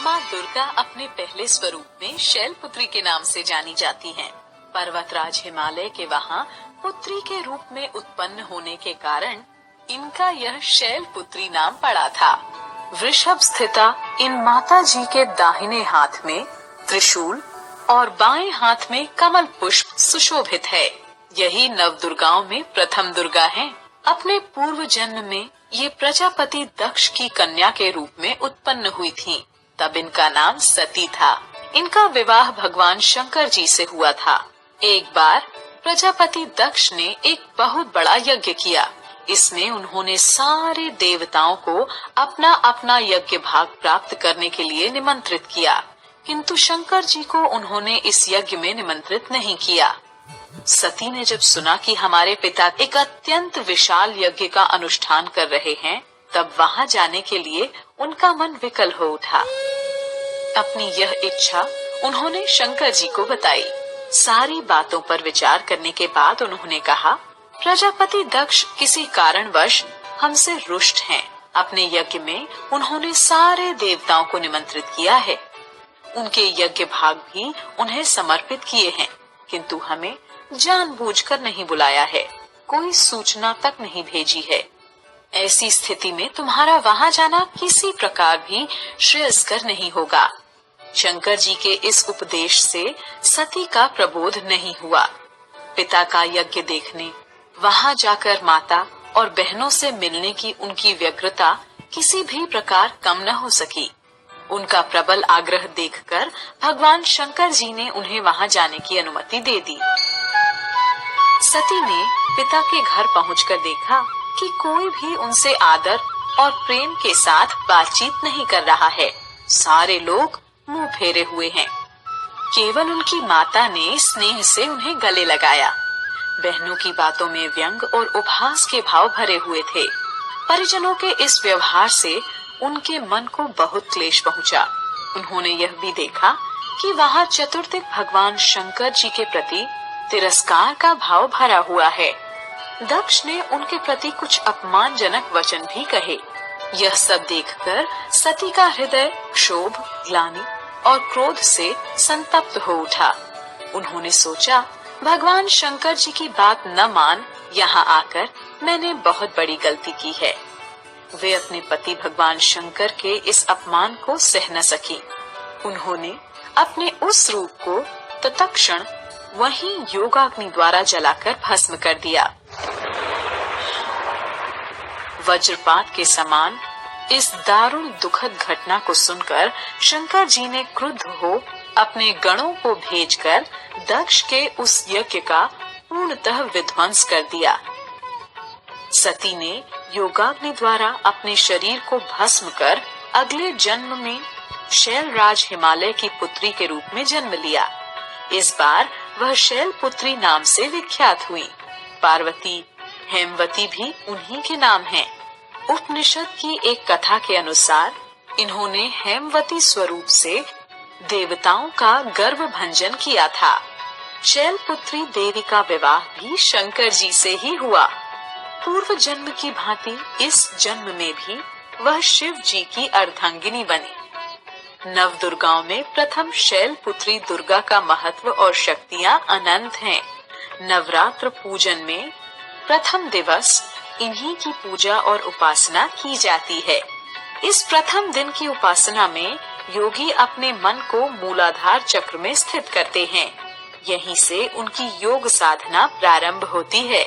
माँ दुर्गा अपने पहले स्वरूप में शैलपुत्री के नाम से जानी जाती हैं। पर्वतराज हिमालय के वहाँ पुत्री के रूप में उत्पन्न होने के कारण इनका यह शैलपुत्री नाम पड़ा था। वृषभ स्थिता इन माता जी के दाहिने हाथ में त्रिशूल और बाएं हाथ में कमल पुष्प सुशोभित है। यही नव दुर्गाओं में प्रथम दुर्गा है। अपने पूर्व जन्म में ये प्रजापति दक्ष की कन्या के रूप में उत्पन्न हुई थीं। तब इनका नाम सती था। इनका विवाह भगवान शंकर जी से हुआ था। एक बार प्रजापति दक्ष ने एक बहुत बड़ा यज्ञ किया। इसमें उन्होंने सारे देवताओं को अपना अपना यज्ञ भाग प्राप्त करने के लिए निमंत्रित किया, किंतु शंकर जी को उन्होंने इस यज्ञ में निमंत्रित नहीं किया। सती ने जब सुना कि हमारे पिता एक अत्यंत विशाल यज्ञ का अनुष्ठान कर रहे हैं, तब वहां जाने के लिए उनका मन विकल हो उठा। अपनी यह इच्छा उन्होंने शंकर जी को बताई। सारी बातों पर विचार करने के बाद उन्होंने कहा, प्रजापति दक्ष किसी कारणवश हमसे रुष्ट हैं। अपने यज्ञ में उन्होंने सारे देवताओं को निमंत्रित किया है। उनके यज्ञ भाग भी उन्हें समर्पित किए हैं, किंतु हमें जानबूझकर नहीं बुलाया है, कोई सूचना तक नहीं भेजी है। ऐसी स्थिति में तुम्हारा वहां जाना किसी प्रकार भी श्रेयस्कर नहीं होगा। शंकर जी के इस उपदेश से सती का प्रबोध नहीं हुआ। पिता का यज्ञ देखने, वहां जाकर माता और बहनों से मिलने की उनकी व्यग्रता किसी भी प्रकार कम न हो सकी। उनका प्रबल आग्रह देखकर भगवान शंकर जी ने उन्हें वहां जाने की अनुमति दे दी। सती ने पिता के घर पहुंचकर देखा कि कोई भी उनसे आदर और प्रेम के साथ बातचीत नहीं कर रहा है। सारे लोग मुंह फेरे हुए हैं। केवल उनकी माता ने स्नेह से उन्हें गले लगाया। बहनों की बातों में व्यंग और उपहास के भाव भरे हुए थे। परिजनों के इस व्यवहार से उनके मन को बहुत क्लेश पहुंचा। उन्होंने यह भी देखा कि वहां चतुर्दिक भगवान शंकर जी के प्रति तिरस्कार का भाव भरा हुआ है। दक्ष ने उनके प्रति कुछ अपमानजनक वचन भी कहे। यह सब देखकर सती का हृदय क्षोभ, ग्लानि और क्रोध से संतप्त हो उठा। उन्होंने सोचा, भगवान शंकर जी की बात न मान यहाँ आकर मैंने बहुत बड़ी गलती की है। वे अपने पति भगवान शंकर के इस अपमान को सह न सकी। उन्होंने अपने उस रूप को तत्क्षण वहीं योगाग्नि द्वारा जलाकर भस्म कर दिया। वज्रपात के समान इस दारुण दुखद घटना को सुनकर शंकर जी ने क्रुद्ध हो अपने गणों को भेजकर दक्ष के उस यज्ञ का पूर्णतः विध्वंस कर दिया। सती ने योगाग्नि द्वारा अपने शरीर को भस्म कर अगले जन्म में शैलराज हिमालय की पुत्री के रूप में जन्म लिया। इस बार वह शैलपुत्री नाम से विख्यात हुई। पार्वती, हेमवती भी उन्हीं के नाम हैं। उपनिषद की एक कथा के अनुसार इन्होंने हेमवती स्वरूप से देवताओं का गर्भ भंजन किया था। शैलपुत्री देवी का विवाह भी शंकर जी से ही हुआ। पूर्व जन्म की भांति इस जन्म में भी वह शिव जी की अर्धांगिनी बनी। नव दुर्गाओं में प्रथम शैलपुत्री दुर्गा का महत्व और शक्तियाँ अनंत हैं। नवरात्र पूजन में प्रथम दिवस इन्हीं की पूजा और उपासना की जाती है। इस प्रथम दिन की उपासना में योगी अपने मन को मूलाधार चक्र में स्थित करते हैं। यहीं से उनकी योग साधना प्रारंभ होती है।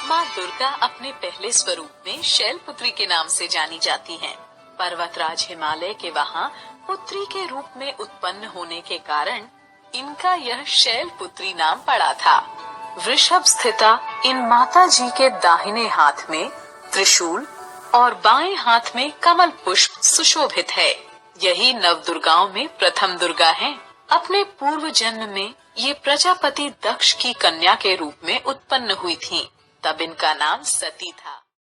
माँ दुर्गा अपने पहले स्वरूप में शैलपुत्री के नाम से जानी जाती हैं। पर्वतराज हिमालय के वहाँ पुत्री के रूप में उत्पन्न होने के कारण इनका यह शैलपुत्री नाम पड़ा था। वृषभ स्थिता इन माता जी के दाहिने हाथ में त्रिशूल और बाएं हाथ में कमल पुष्प सुशोभित है। यही नव दुर्गाओं में प्रथम दुर्गा है। अपने पूर्व जन्म में ये प्रजापति दक्ष की कन्या के रूप में उत्पन्न हुई थीं। तब इनका नाम सती था।